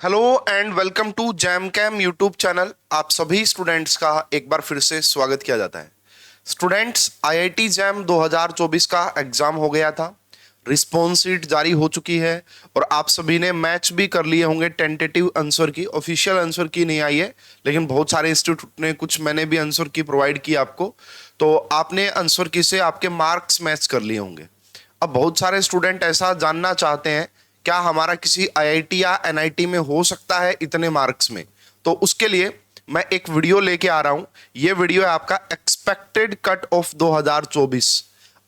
Hello and welcome to JAM cam YouTube channel. आप सभी students का एक बार फिर से स्वागत किया जाता है। स्टूडेंट्स, आईआईटी जैम 2024 का एग्जाम हो गया था, रिस्पॉन्स शीट जारी हो चुकी है और आप सभी ने मैच भी कर लिए होंगे। टेंटेटिव आंसर की, ऑफिशियल आंसर की नहीं आई है, लेकिन बहुत सारे इंस्टीट्यूट ने, कुछ मैंने भी आंसर की प्रोवाइड की आपको, तो आपने आंसर की से आपके मार्क्स मैच कर लिए होंगे। अब बहुत सारे स्टूडेंट ऐसा जानना चाहते हैं, क्या हमारा किसी आईआईटी या एनआईटी में हो सकता है इतने मार्क्स में? तो उसके लिए मैं एक वीडियो लेके आ रहा हूं। ये वीडियो है आपका expected cut off 2024।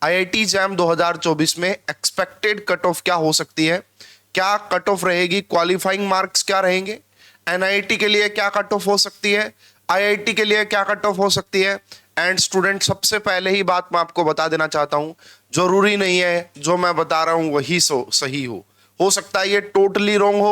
IIT jam 2024 में एक्सपेक्टेड कट ऑफ क्या हो सकती है, क्या कट ऑफ रहेगी, क्वालिफाइंग मार्क्स क्या रहेंगे, एनआईटी के लिए क्या कट ऑफ हो सकती है, आईआईटी के लिए क्या कट ऑफ हो सकती है। एंड स्टूडेंट, सबसे पहले ही बात मैं आपको बता देना चाहता हूं, जरूरी नहीं है जो मैं बता रहा हूं वही सही हो सकता है ये टोटली रॉन्ग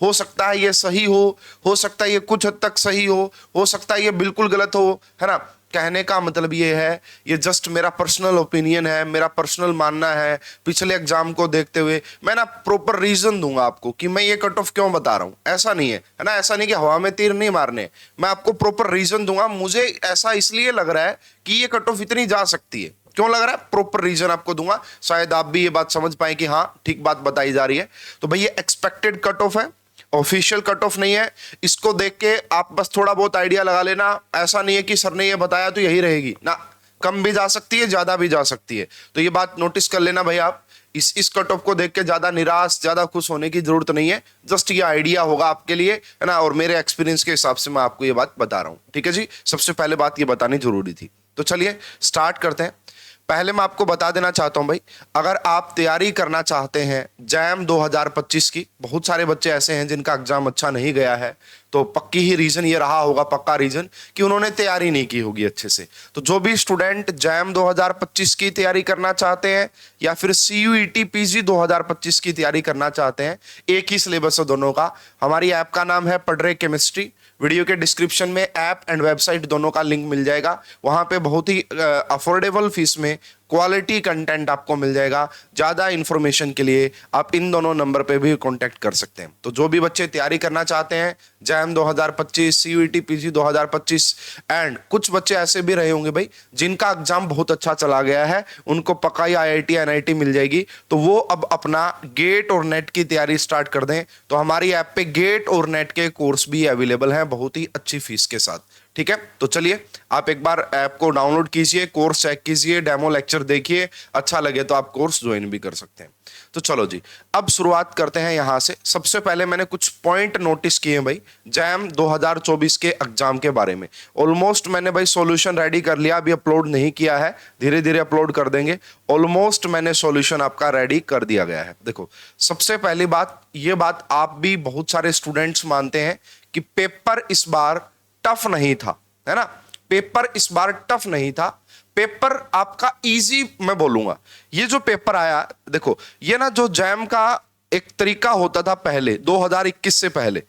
हो सकता है ये सही हो सकता है ये कुछ हद तक सही हो सकता है ये बिल्कुल गलत हो, है ना। कहने का मतलब ये है, ये जस्ट मेरा पर्सनल ओपिनियन है, मेरा पर्सनल मानना है। पिछले एग्जाम को देखते हुए मैं ना प्रॉपर रीजन दूंगा आपको कि मैं ये कट ऑफ क्यों बता रहा हूं। ऐसा नहीं है ना, ऐसा नहीं कि हवा में तीर नहीं मारने, मैं आपको प्रॉपर रीजन दूंगा। मुझे ऐसा इसलिए लग रहा है कि ये कट ऑफ इतनी जा सकती है, क्यों लग रहा है, प्रॉपर रीजन आपको दूंगा, शायद आप भी ये बात समझ पाए कि हाँ ठीक बात बताई जा रही है। तो भाई ये एक्सपेक्टेड कट ऑफ है, ऑफिशियल कट ऑफ नहीं है। इसको देख के आप बस थोड़ा बहुत आइडिया लगा लेना। ऐसा नहीं है कि सर ने ये बताया तो यही रहेगी ना, कम भी जा सकती है, ज्यादा भी जा सकती है। तो ये बात नोटिस कर लेना भाई आप। इस कट ऑफ को देख के ज्यादा निराश, ज्यादा खुश होने की जरूरत नहीं है। जस्ट ये आइडिया होगा आपके लिए, है ना, और मेरे एक्सपीरियंस के हिसाब से मैं आपको ये बात बता रहा हूं। ठीक है जी, सबसे पहले बात ये बतानी जरूरी थी। तो चलिए स्टार्ट करते हैं। पहले मैं आपको बता देना चाहता हूं भाई, अगर आप तैयारी करना चाहते हैं जैम 2025 की, बहुत सारे बच्चे ऐसे हैं जिनका एग्जाम अच्छा नहीं गया है, तो पक्की ही रीजन ये रहा होगा, पक्का रीजन कि उन्होंने तैयारी नहीं की होगी अच्छे से। तो जो भी स्टूडेंट जैम 2025 की तैयारी करना चाहते हैं या फिर सीयूईटी पीजी 2025 की तैयारी करना चाहते हैं, एक ही सिलेबस है दोनों का। हमारी ऐप का नाम है पढ़ रहे केमिस्ट्री। वीडियो के डिस्क्रिप्शन में ऐप एंड वेबसाइट दोनों का लिंक मिल जाएगा। वहां पे बहुत ही अफोर्डेबल फीस में क्वालिटी कंटेंट आपको मिल जाएगा। ज्यादा इंफॉर्मेशन के लिए आप इन दोनों नंबर पे भी कांटेक्ट कर सकते हैं। तो जो भी बच्चे तैयारी करना चाहते हैं जैम 2025, सीयूईटी पीजी 2025, एंड कुछ बच्चे ऐसे भी रहे होंगे भाई जिनका एग्जाम बहुत अच्छा चला गया है, उनको पक्का ही आईआईटी एनआईटी मिल जाएगी, तो वो अब अपना गेट और नेट की तैयारी स्टार्ट कर दें। तो हमारी ऐप पे गेट और नेट के कोर्स भी अवेलेबल हैं बहुत ही अच्छी फीस के साथ। ठीक है, तो चलिए आप एक बार ऐप को डाउनलोड कीजिए, कोर्स चेक कीजिए, डेमो लेक्चर देखिए, अच्छा लगे तो आप कोर्स ज्वाइन भी कर सकते हैं। तो चलो जी, अब शुरुआत करते हैं यहां से। सबसे पहले मैंने कुछ पॉइंट नोटिस किए हैं भाई जैम 2024 के एग्जाम के बारे में। ऑलमोस्ट मैंने भाई सॉल्यूशन रेडी कर लिया, अभी अपलोड नहीं किया है, धीरे धीरे अपलोड कर देंगे। ऑलमोस्ट मैंने सॉल्यूशन आपका रेडी कर दिया गया है। देखो, सबसे पहली बात, ये बात आप भी बहुत सारे स्टूडेंट्स मानते हैं कि पेपर इस बार टफ नहीं था, है ना, पेपर इस बार टफ नहीं था, पेपर आपका इजी मैं बोलूंगा। ये जो पेपर आया, देखो ये ना, जो जैम का एक तरीका होता था पहले 2021 से पहले,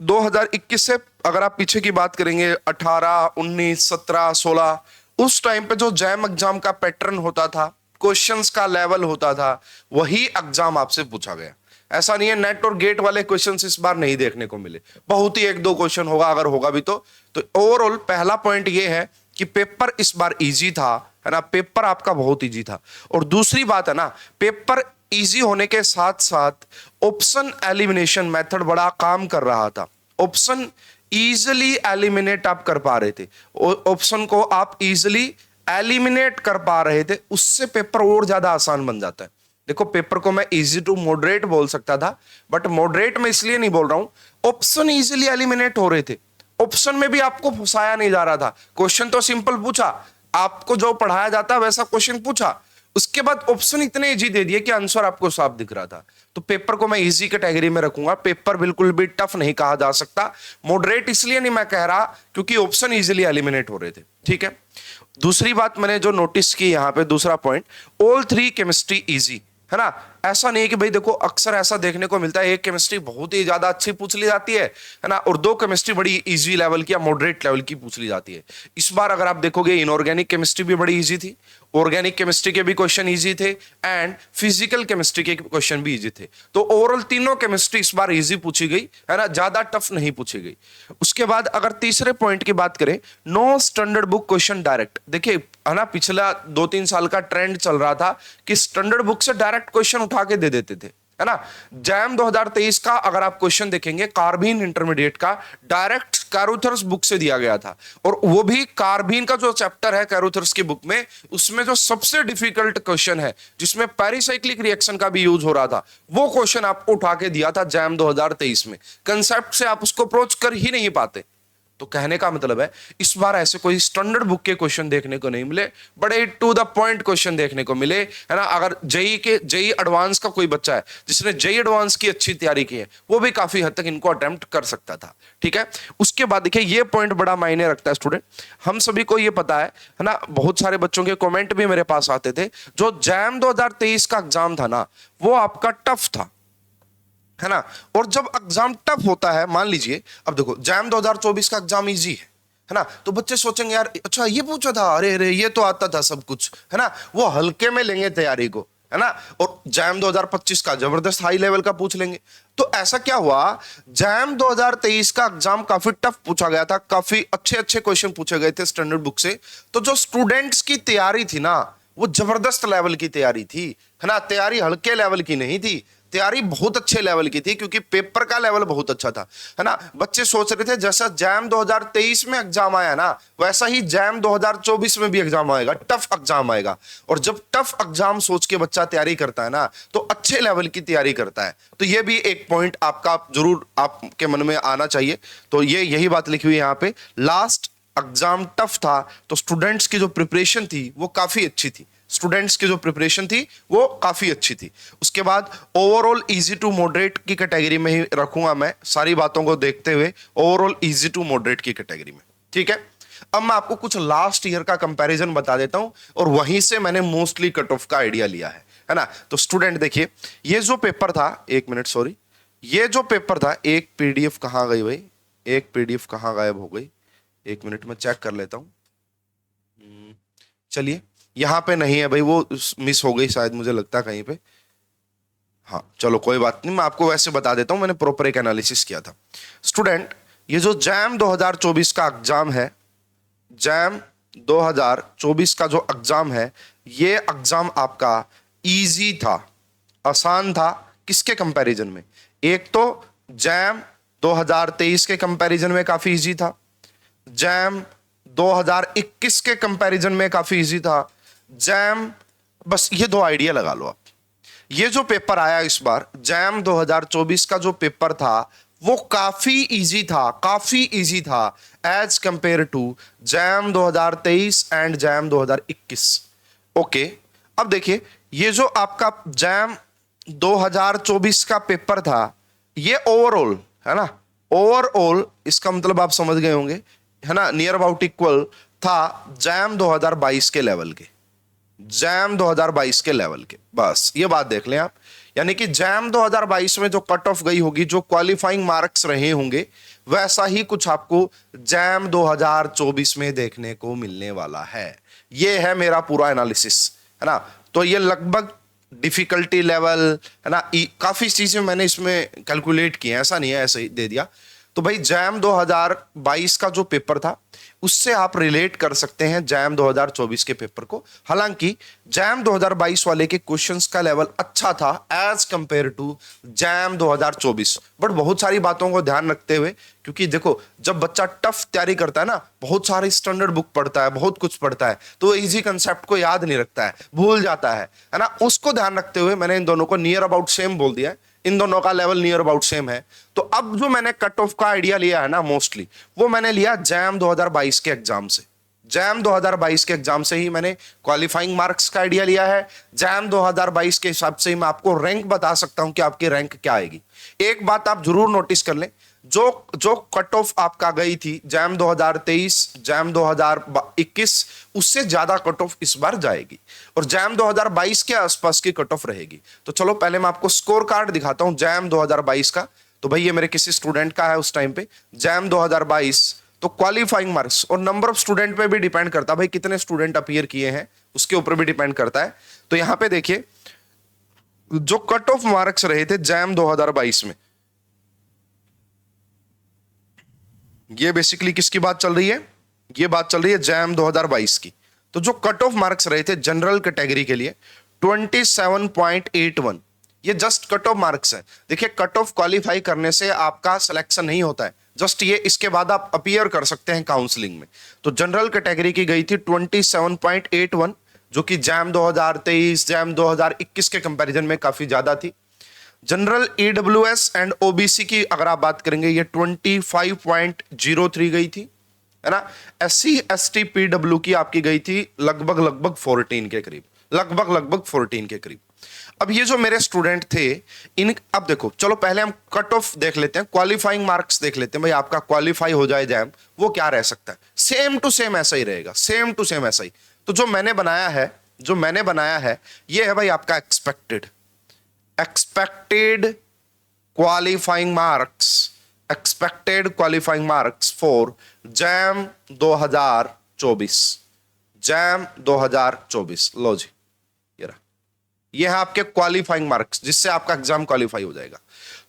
2021 से अगर आप पीछे की बात करेंगे 18, 19, 17, 16, उस टाइम पे जो जैम एग्जाम का पैटर्न होता था, क्वेश्चंस का लेवल होता था, वही एग्जाम आपसे पूछा गया। ऐसा नहीं है नेट और गेट वाले क्वेश्चंस इस बार नहीं देखने को मिले, बहुत ही एक दो क्वेश्चन होगा, अगर होगा भी तो ओवरऑल पहला पॉइंट ये है कि पेपर इस बार इजी था, है ना, पेपर आपका बहुत इजी था। और दूसरी बात है ना, पेपर इजी होने के साथ साथ ऑप्शन एलिमिनेशन मेथड बड़ा काम कर रहा था। ऑप्शन इजीली एलिमिनेट आप कर पा रहे थे, ऑप्शन को आप इजीली एलिमिनेट कर पा रहे थे, उससे पेपर और ज्यादा आसान बन जाता है। देखो, पेपर को मैं इजी टू मॉडरेट बोल सकता था, बट मॉडरेट में इसलिए नहीं बोल रहा हूं, ऑप्शन इजीली एलिमिनेट हो रहे थे, ऑप्शन में भी आपको फंसाया नहीं जा रहा था। क्वेश्चन तो सिंपल पूछा, आपको जो पढ़ाया जाता है वैसा क्वेश्चन पूछा, उसके बाद ऑप्शन इतने इजी दे दिए कि आंसर आपको साफ दिख रहा था। तो पेपर को मैं इजी कैटेगरी में रखूंगा, पेपर बिल्कुल भी टफ नहीं कहा जा सकता। मॉडरेट इसलिए नहीं मैं कह रहा क्योंकि ऑप्शन इजीली एलिमिनेट हो रहे थे। ठीक है, दूसरी बात मैंने जो नोटिस की यहां पे, दूसरा point, all three chemistry easy, है ना। ऐसा नहीं है कि भाई देखो अक्सर ऐसा देखने को मिलता है एक केमिस्ट्री बहुत ही ज्यादा अच्छी पूछ ली जाती है ना, और दो केमिस्ट्री बड़ी इजी लेवल की या मॉडरेट लेवल की पूछ ली जाती है। इस बार अगर आप देखोगे इनऑर्गेनिक केमिस्ट्री भी बड़ी इजी थी, ऑर्गेनिक केमिस्ट्री के भी क्वेश्चन इजी थे, एंड फिजिकल केमिस्ट्री के क्वेश्चन भी इजी थे। तो ओवरऑल तीनों केमिस्ट्री इस बार इजी पूछी गई है ना, ज्यादा टफ नहीं पूछी गई। उसके बाद अगर तीसरे पॉइंट की बात करें, no standard book question direct. देखिए है ना, पिछला 2-3 साल का ट्रेंड चल रहा था कि स्टैंडर्ड बुक से डायरेक्ट क्वेश्चन उठा के दे देते थे, है ना। जैम 2023 का अगर आप क्वेश्चन देखेंगे कार्बीन इंटरमीडिएट का, डायरेक्ट कैरोथर्स बुक से दिया गया था, और वो भी कार्बीन का जो चैप्टर है कैरोथर्स की बुक में, उसमें जो सबसे डिफिकल्ट क्वेश्चन है जिसमें पेरिसाइक्लिक रिएक्शन का भी यूज हो रहा था, वो क्वेश्चन आपको उठा के दिया था जैम 2023 में। कंसेप्ट से आप उसको अप्रोच कर ही नहीं पाते। तो कहने का मतलब है इस बार ऐसे कोई स्टैंडर्ड बुक के क्वेश्चन देखने को नहीं मिले, बड़े टू द पॉइंट क्वेश्चन देखने को मिले, है ना। अगर जेई एडवांस का कोई बच्चा है जिसने जेई एडवांस की अच्छी तैयारी की है, वो भी काफी हद तक इनको अटेम्प्ट कर सकता था, ठीक है। उसके बाद देखिए ये पॉइंट बड़ा मायने रखता है स्टूडेंट, हम सभी को ये पता है ना, बहुत सारे बच्चों के कॉमेंट भी मेरे पास आते थे, जो जैम 2023 का एग्जाम था ना, वो आपका टफ था, है ना। और जब एग्जाम टफ होता है, मान लीजिए अब देखो जैम 2024 का एग्जाम इजी है ना, तो बच्चे सोचेंगे यार अच्छा ये पूछा था, अरे अरे ये तो आता था सब कुछ, है ना, वो हल्के में लेंगे तैयारी को, है ना। और जैम 2025 का जबरदस्त हाई लेवल का पूछ लेंगे। तो ऐसा क्या हुआ, जैम 2023 का एग्जाम काफी टफ पूछा गया था, काफी अच्छे अच्छे क्वेश्चन पूछे गए थे स्टैंडर्ड बुक से। तो जो स्टूडेंट्स की तैयारी थी ना, वो जबरदस्त लेवल की तैयारी थी, है ना। तैयारी हल्के लेवल की नहीं थी, तैयारी बहुत अच्छे लेवल की थी, क्योंकि पेपर का लेवल बहुत अच्छा था, है ना। बच्चे सोच रहे थे जैसा जैम 2023 में एग्जाम आया ना, वैसा ही जैम 2024 में भी एग्जाम आएगा, टफ एग्जाम आएगा। और जब टफ एग्जाम सोच के बच्चा तैयारी करता है ना, तो अच्छे लेवल की तैयारी करता है। तो ये भी एक पॉइंट आपका जरूर आपके मन में आना चाहिए। तो ये यही बात लिखी हुई है यहाँ पे, लास्ट एग्जाम टफ था, तो स्टूडेंट्स की जो प्रिपरेशन थी वो काफी अच्छी थी, स्टूडेंट्स की जो प्रिपरेशन थी वो काफी अच्छी थी। उसके बाद ओवरऑल इजी टू मॉडरेट की कैटेगरी में ही रखूंगा मैं, सारी बातों को देखते हुए ओवरऑल इजी टू मॉडरेट की कैटेगरी में, ठीक है। अब मैं आपको कुछ लास्ट ईयर का कंपैरिजन बता देता हूं, और वहीं से मैंने मोस्टली कट ऑफ का आइडिया लिया है ना। तो स्टूडेंट देखिए, ये जो पेपर था, एक मिनट सॉरी, ये जो पेपर था, एक पीडीएफ कहां गई भाई, एक पीडीएफ कहां गायब हो गई, एक मिनट में चेक कर लेता हूं। चलिए यहां पे नहीं है भाई, वो मिस हो गई शायद, मुझे लगता है कहीं पे। हाँ चलो कोई बात नहीं, मैं आपको वैसे बता देता हूं, मैंने प्रॉपर एक एनालिसिस किया था। स्टूडेंट ये जो जैम 2024 का एग्जाम है, जैम 2024 का जो एग्जाम है, ये एग्जाम आपका इजी था, आसान था। किसके कंपैरिजन में, एक तो जैम 2023 के कंपैरिजन में काफी इजी था, जैम 2021 के कंपैरिजन में काफी इजी था, जैम, बस ये दो आइडिया लगा लो आप। ये जो पेपर आया इस बार जैम 2024 का जो पेपर था, वो काफी इजी था, काफी इजी था as compare to JAM 2023 and JAM 2021। Okay, अब देखिए ये जो आपका जैम 2024 का पेपर था, ये ओवरऑल है ना, ओवरऑल इसका मतलब आप समझ गए होंगे, है ना, नियर अबाउट इक्वल था जैम 2022 के लेवल के, जैम 2022 के लेवल के, बस ये बात देख लें आप। यानी कि जैम 2022 में जो कट ऑफ गई होगी, जो क्वालिफाइंग मार्क्स रहे होंगे, वैसा ही कुछ आपको जैम 2024 में देखने को मिलने वाला है। ये है मेरा पूरा एनालिसिस, है ना। तो ये लगभग डिफिकल्टी लेवल, है ना, काफी चीजें मैंने इसमें कैलकुलेट की हैं, ऐसा नहीं है ऐसे ही दे दिया। तो भाई जैम 2022 का जो पेपर था, उससे आप रिलेट कर सकते हैं जैम 2024 के पेपर को। हालांकि जैम 2022 वाले के क्वेश्चंस का लेवल अच्छा था as compare to JAM 2024, but बहुत सारी बातों को ध्यान रखते हुए, क्योंकि देखो जब बच्चा टफ तैयारी करता है ना, बहुत सारी स्टैंडर्ड बुक पढ़ता है, बहुत कुछ पढ़ता है, तो इजी कंसेप्ट को याद नहीं रखता है, भूल जाता है ना। उसको ध्यान रखते हुए मैंने इन दोनों को नियर अबाउट सेम बोल दिया है, इन दोनों का लेवल नियर अबाउट सेम है। तो अब जो मैंने कट ऑफ का आइडिया लिया है ना, मोस्टली वो मैंने लिया जैम 2022 के एग्जाम से, जैम 2022 के एग्जाम से ही मैंने क्वालिफाइंग मार्क्स का आइडिया लिया है। जैम 2022 के हिसाब से ही मैं आपको रैंक बता सकता हूं कि आपकी रैंक क्या आएगी। एक बात आप जरूर नोटिस कर लें, जो जो कट ऑफ आपका गई थी जैम 2023, जैम 2021, उससे ज्यादा कट ऑफ इस बार जाएगी और जैम 2022 के आसपास की कट ऑफ रहेगी। तो चलो पहले मैं आपको स्कोर कार्ड दिखाता हूं जैम 2022 का। तो भाई ये मेरे किसी स्टूडेंट का है उस टाइम पे जैम 2022। तो क्वालिफाइंग मार्क्स और नंबर ऑफ स्टूडेंट पे भी डिपेंड करता है, भाई कितने स्टूडेंट अपीयर किए हैं उसके ऊपर भी डिपेंड करता है। तो यहां पे देखिए जो कट ऑफ मार्क्स रहे थे जैम 2022 में, ये बेसिकली किसकी बात चल रही है, ये बात चल रही है जैम 2022 की। तो जो कट ऑफ मार्क्स रहे थे जनरल कैटेगरी के लिए 27.81, ये जस्ट कट ऑफ मार्क्स है। देखिए कट ऑफ क्वालिफाई करने से आपका सिलेक्शन नहीं होता है, जस्ट ये इसके बाद आप अपीयर कर सकते हैं काउंसलिंग में। तो जनरल कैटेगरी की गई थी 27.81, जो कि जैम 2023, जैम 2021 के कंपैरिजन में काफी ज्यादा थी। जनरल ईडब्ल्यूएस एंड ओबीसी की अगर आप बात करेंगे ये 25.03 गई थी, है ना। एससी एसटी पीडब्ल्यू की आपकी गई थी लगभग 14 के करीब, लगभग 14 के करीब। अब ये जो मेरे स्टूडेंट थे इन, अब देखो चलो पहले हम कट ऑफ देख लेते हैं, क्वालिफाइंग मार्क्स देख लेते हैं। भाई आपका क्वालिफाई हो जाए जैम, वो क्या रह सकता है, सेम टू सेम ऐसा ही रहेगा, सेम टू सेम ऐसा ही। तो जो मैंने बनाया है ये है भाई आपका expected qualifying marks for jam 2024। लो जी ये है आपके क्वालिफाइंग मार्क्स जिससे आपका एग्जाम क्वालिफाई हो जाएगा।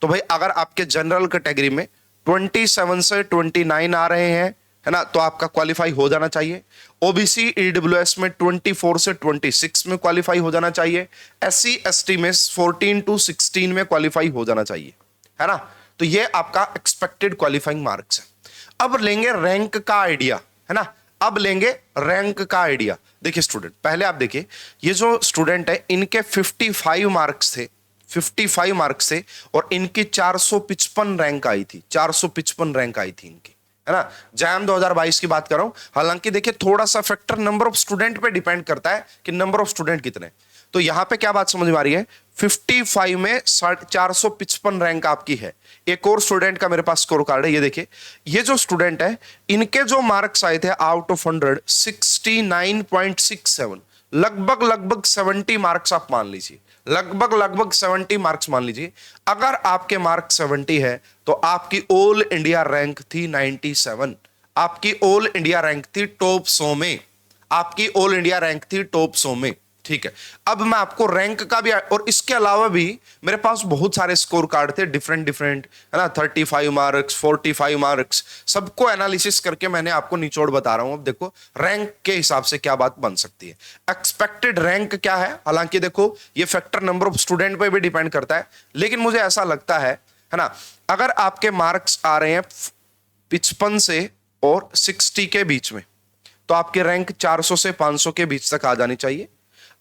तो भाई अगर आपके जनरल कैटेगरी में 27 से 29 आ रहे हैं, है ना, तो आपका क्वालिफाई हो जाना चाहिए। ओबीसी ईडब्ल्यूएस में 24 से 26 में क्वालिफाई हो जाना चाहिए। एससी एसटी में 14 to 16 में क्वालिफाई हो जाना चाहिए, है ना। तो ये आपका एक्सपेक्टेड क्वालिफाइंग मार्क्स है। अब लेंगे रैंक का आइडिया, है ना, अब लेंगे रैंक का आइडिया। देखिए स्टूडेंट, पहले आप देखिए ये जो स्टूडेंट है इनके 55 मार्क्स थे, 55 मार्क्स थे और इनकी 455 रैंक आई थी, 455 रैंक आई थी इनकी, है ना। जैम 2022 की बात कर रहा हूं। हालांकि देखिए थोड़ा सा फैक्टर नंबर ऑफ स्टूडेंट पे डिपेंड करता है कि नंबर ऑफ स्टूडेंट कितने। तो यहां पे क्या बात समझ में आ रही है, 55 में 455 रैंक आपकी है। एक और स्टूडेंट का मेरे पास स्कोर कार्ड है, ये देखिए ये जो स्टूडेंट है इनके जो मार्क्स आए थे आउट ऑफ 100 69.67, लगभग 70 मार्क्स आप मान लीजिए, लगभग 70 मार्क्स मान लीजिए। अगर आपके मार्क्स 70 है तो आपकी ऑल इंडिया रैंक थी 97, आपकी ऑल इंडिया रैंक थी टॉप 100 में, आपकी ऑल इंडिया रैंक थी टॉप 100 में, ठीक है। अब मैं आपको रैंक का भी, और इसके अलावा भी मेरे पास बहुत सारे स्कोर कार्ड थे डिफरेंट, है ना, 35 मार्क्स, 45 मार्क्स, सबको एनालिसिस करके मैंने आपको निचोड़ बता रहा हूं। अब देखो रैंक के हिसाब से क्या बात बन सकती है। एक्सपेक्टेड रैंक क्या है, हालांकि देखो ये फैक्टर नंबर ऑफ स्टूडेंट पे भी डिपेंड करता है, लेकिन मुझे ऐसा लगता है ना, अगर आपके मार्क्स आ रहे हैं 55 से और 60 के बीच में तो आपके रैंक 400 से 500 के बीच तक आ जानी चाहिए।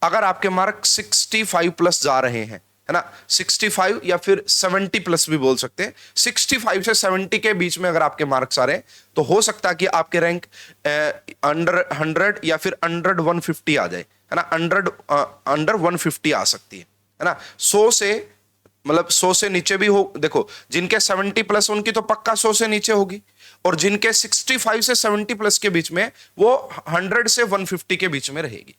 अगर आपके मार्क 65 प्लस जा रहे हैं, है ना, 65 या फिर 70 प्लस भी बोल सकते हैं, 65 से 70 के बीच में अगर आपके मार्क्स आ रहे हैं तो हो सकता है कि आपके रैंक अंडर 100 या फिर अंडर 150 आ जाए, है ना, अंडर 150 आ सकती है ना। 100 से मतलब 100 से नीचे भी हो, देखो जिनके 70 प्लस उनकी तो पक्का 100 से नीचे होगी, और जिनके 65 से 70 प्लस के बीच में वो 100 से 150 के बीच में रहेगी।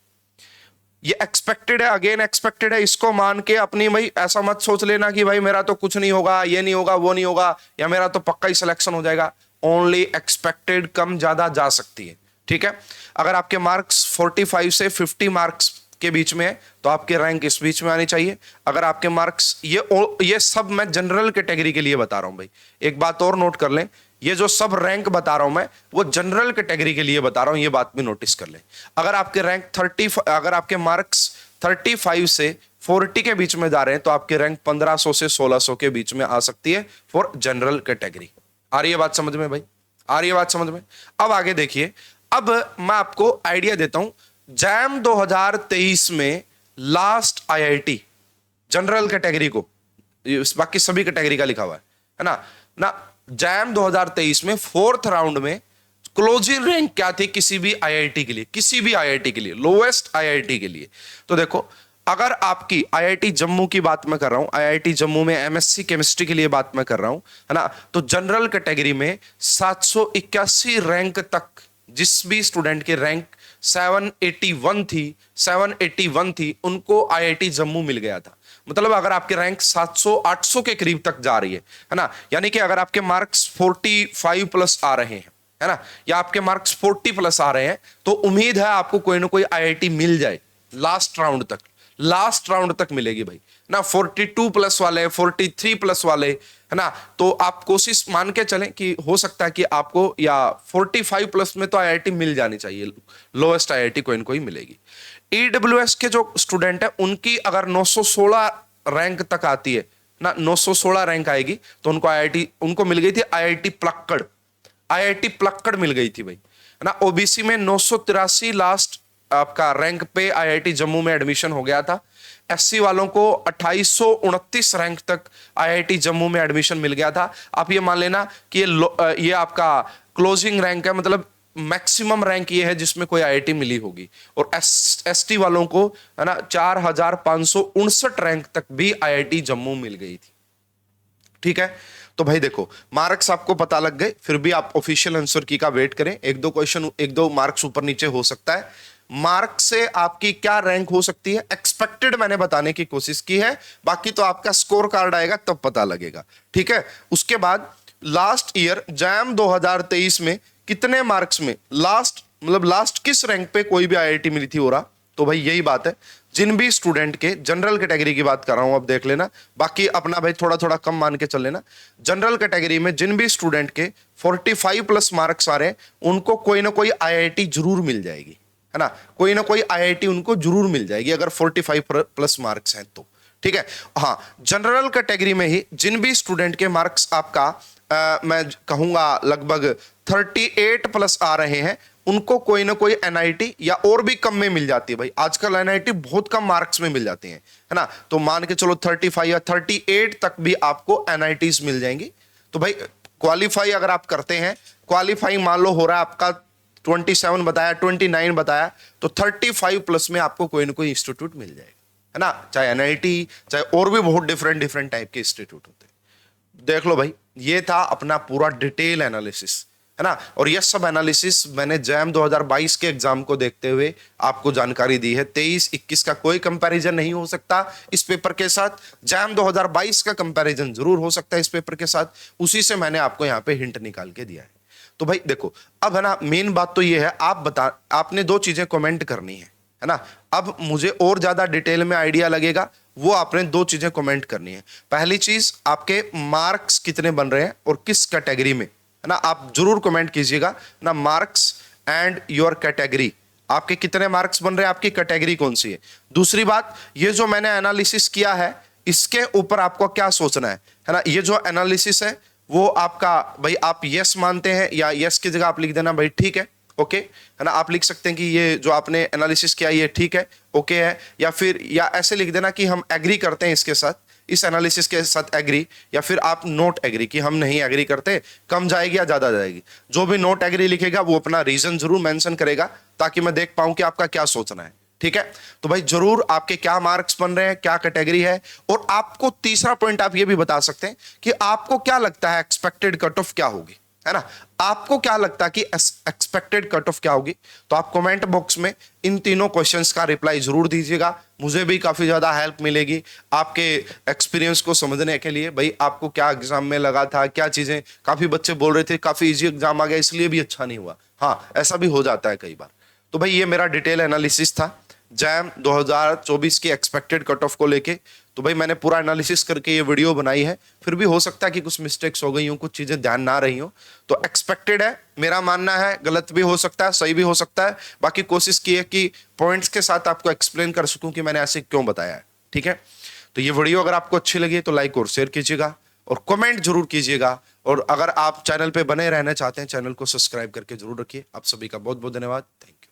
ये एक्सपेक्टेड है, अगेन एक्सपेक्टेड है, इसको मान के अपनी भाई ऐसा मत सोच लेना कि भाई मेरा तो कुछ नहीं होगा, ये नहीं होगा, वो नहीं होगा, या मेरा तो पक्का ही सिलेक्शन हो जाएगा। ओनली एक्सपेक्टेड, कम ज्यादा जा सकती है, ठीक है। अगर आपके मार्क्स 45 से 50 मार्क्स के बीच में है तो आपके रैंक इस बीच में आनी चाहिए। अगर आपके मार्क्स, ये सब मैं जनरल कैटेगरी के लिए बता रहा हूं भाई, एक बात और नोट कर लें, ये जो सब रैंक बता रहा हूं मैं वो जनरल कैटेगरी के लिए बता रहा हूं, ये बात भी नोटिस कर लें। अगर आपके रैंक 30, अगर आपके मार्क्स 35 से 40 के बीच में जा रहे हैं तो आपके रैंक 1500 से 1600 के बीच में आ सकती है फॉर जनरल कैटेगरी। आ रही है बात समझ में भाई, आ रही है बात समझ में। अब आगे देखिए, अब मैं आपको आइडिया देता हूं, जैम 2023 में लास्ट आईआईटी जनरल कैटेगरी को, बाकी सभी कैटेगरी का लिखा हुआ है ना, जैम 2023 में 4th राउंड में क्लोजिंग रैंक क्या थी किसी भी आईआईटी के लिए, किसी भी आईआईटी के लिए, लोएस्ट आईआईटी के लिए। तो देखो, अगर आपकी आईआईटी जम्मू की बात मैं कर रहा हूं, आईआईटी जम्मू में एमएससी केमिस्ट्री के लिए बात मैं कर रहा हूं, है ना, तो जनरल कैटेगरी में 781 रैंक तक जिस भी स्टूडेंट के रैंक 781 थी उनको आईआईटी जम्मू मिल गया था। मतलब अगर आपके रैंक 700-800 के करीब तक जा रही है ना, यानी कि अगर आपके मार्क्स 45 प्लस आ रहे हैं, है ना, या आपके मार्क्स 40 प्लस आ रहे हैं, तो उम्मीद है आपको कोई ना कोई आईआईटी मिल जाए लास्ट राउंड तक, लास्ट राउंड तक मिलेगी भाई ना। 42 प्लस वाले, 43 प्लस वाले, है ना, तो आप कोशिश मान के चलें कि हो सकता है कि आपको या 45 प्लस में तो आईआईटी मिल जानी चाहिए, लोएस्ट आईआईटी कोई ना कोई मिलेगी। ईडब्ल्यूएस के जो स्टूडेंट है उनकी अगर 916 रैंक तक आती है ना, 916 रैंक आएगी तो उनको आईआईटी, उनको मिल गई थी आईआईटी प्लक्कड़, आईआईटी प्लक्कड़ मिल गई थी भाई, है ना। ओबीसी में 983 लास्ट आपका रैंक पे आईआईटी जम्मू में एडमिशन हो गया था। एससी वालों को 2829 रैंक तक आईआईटी जम्मू में एडमिशन मिल गया था। आप ये मान लेना कि ये आपका क्लोजिंग रैंक है, मतलब मैक्सिमम रैंक ये है जिसमें कोई आईआईटी मिली होगी। और एसटी वालों को, है ना, 4559 रैंक तक भी आईआईटी जम्मू मिल गई थी। ठीक है, तो भाई देखो, मार्क्स आपको पता लग गए, फिर भी आप ऑफिशियल आंसर की का वेट करें, एक दो क्वेश्चन, एक दो मार्क्स ऊपर नीचे हो सकता है। मार्क्स से आपकी क्या रैंक हो सकती है एक्सपेक्टेड मैंने बताने की कोशिश की है, बाकी तो आपका स्कोर कार्ड आएगा तब पता लगेगा। ठीक है, उसके बाद लास्ट ईयर जैम 2023 में कितने मार्क्स में लास्ट, मतलब लास्ट किस रैंक पे कोई भी आईआईटी मिली थी हो रहा, तो भाई यही बात है। जिन भी स्टूडेंट के, जनरल कैटेगरी की बात कर रहा हूं, अब देख लेना, बाकी अपना भाई थोड़ा थोड़ा कम मान के चल लेना। जनरल कैटेगरी में जिन भी स्टूडेंट के 45 प्लस मार्क्स आ रहे हैं उनको कोई ना कोई आईआईटी जरूर मिल जाएगी, है ना, कोई ना कोई आईआईटी उनको जरूर मिल जाएगी अगर 45 प्लस मार्क्स हैं तो। ठीक है, हाँ, जनरल कैटेगरी में ही जिन भी स्टूडेंट के मार्क्स आपका मैं कहूंगा लगभग 38 प्लस आ रहे हैं उनको कोई ना कोई एनआईटी या और भी कम में मिल जाती है भाई। आजकल एनआईटी बहुत कम मार्क्स में मिल जाती हैं, है ना, तो मान के चलो 35 या 38 तक भी आपको एनआईटीज मिल जाएंगी। तो भाई क्वालिफाई अगर आप करते हैं, क्वालिफाई मान लो हो रहा है आपका 27 बताया, 29 बताया, तो 35 प्लस में आपको कोई ना कोई इंस्टीट्यूट मिल जाएगा, है ना, चाहे एनआईटी चाहे और भी बहुत डिफरेंट डिफरेंट टाइप के इंस्टीट्यूट होते हैं। देख लो भाई, ये था अपना पूरा डिटेल एनालिसिस, है ना, और यह सब एनालिसिस मैंने जैम 2022 के एग्जाम को देखते हुए आपको जानकारी दी है। 23-21 का कोई कंपैरिजन नहीं हो सकता इस पेपर के साथ, जैम 2022 का कंपैरिजन जरूर हो सकता है इस पेपर के साथ, उसी से मैंने आपको यहाँ पे हिंट निकाल के दिया है। तो भाई देखो, अब है ना, मेन बात तो ये है, आपने दो चीजें कमेंट करनी है ना। अब मुझे और ज्यादा डिटेल में आइडिया लगेगा, वो आपने दो चीजें कमेंट करनी है। पहली चीज, आपके मार्क्स कितने बन रहे हैं और किस कैटेगरी में, है ना, आप जरूर कमेंट कीजिएगा ना, मार्क्स एंड योर कैटेगरी, आपके कितने मार्क्स बन रहे हैं, आपकी कैटेगरी कौन सी है। दूसरी बात, ये जो मैंने एनालिसिस किया है इसके ऊपर आपको क्या सोचना है ना, ये जो एनालिसिस है वो आपका भाई आप यस मानते हैं, या यस की जगह आप लिख देना भाई ठीक है, ओके, है ना, आप लिख सकते हैं कि ये जो आपने एनालिसिस किया ये ठीक है, ओके है, या फिर या ऐसे लिख देना कि हम एग्री करते हैं इसके साथ, इस एनालिसिस के साथ एग्री, या फिर आप नोट एग्री कि हम नहीं एग्री करते, कम जाएगी या ज्यादा जाएगी। जो भी नोट एग्री लिखेगा वो अपना रीजन जरूर मेंशन करेगा ताकि मैं देख पाऊं कि आपका क्या सोचना है। ठीक है, तो भाई जरूर आपके क्या मार्क्स बन रहे हैं, क्या कैटेगरी है, और आपको तीसरा पॉइंट आप ये भी बता सकते हैं कि आपको क्या लगता है एक्सपेक्टेड कट ऑफ क्या होगी, है ना, आपको क्या लगता है कि एक्सपेक्टेड कट ऑफ क्या होगी। तो आप कमेंट बॉक्स में इन तीनों क्वेश्चंस का रिप्लाई जरूर दीजिएगा, मुझे भी काफी ज्यादा हेल्प मिलेगी आपके एक्सपीरियंस को समझने के लिए। भाई आपको क्या एग्जाम में लगा था, क्या चीजें, काफी बच्चे बोल रहे थे काफी इजी एग्जाम आ गया इसलिए भी अच्छा नहीं हुआ, हाँ ऐसा भी हो जाता है कई बार। तो भाई ये मेरा डिटेल एनालिसिस था जैम 2024 की एक्सपेक्टेड कट ऑफ को लेके। तो भाई मैंने पूरा एनालिसिस करके ये वीडियो बनाई है, फिर भी हो सकता है कि कुछ मिस्टेक्स हो गई हो, कुछ चीजें ध्यान ना रही हो, तो एक्सपेक्टेड है मेरा मानना है, गलत भी हो सकता है सही भी हो सकता है, बाकी कोशिश की है कि पॉइंट्स के साथ आपको एक्सप्लेन कर सकूं कि मैंने ऐसे क्यों बताया है। ठीक है, तो ये वीडियो अगर आपको अच्छी लगी तो लाइक और शेयर कीजिएगा और कमेंट जरूर कीजिएगा, और अगर आप चैनल पे बने रहना चाहते हैं चैनल को सब्सक्राइब करके जरूर रखिए। आप सभी का बहुत बहुत धन्यवाद, थैंक यू।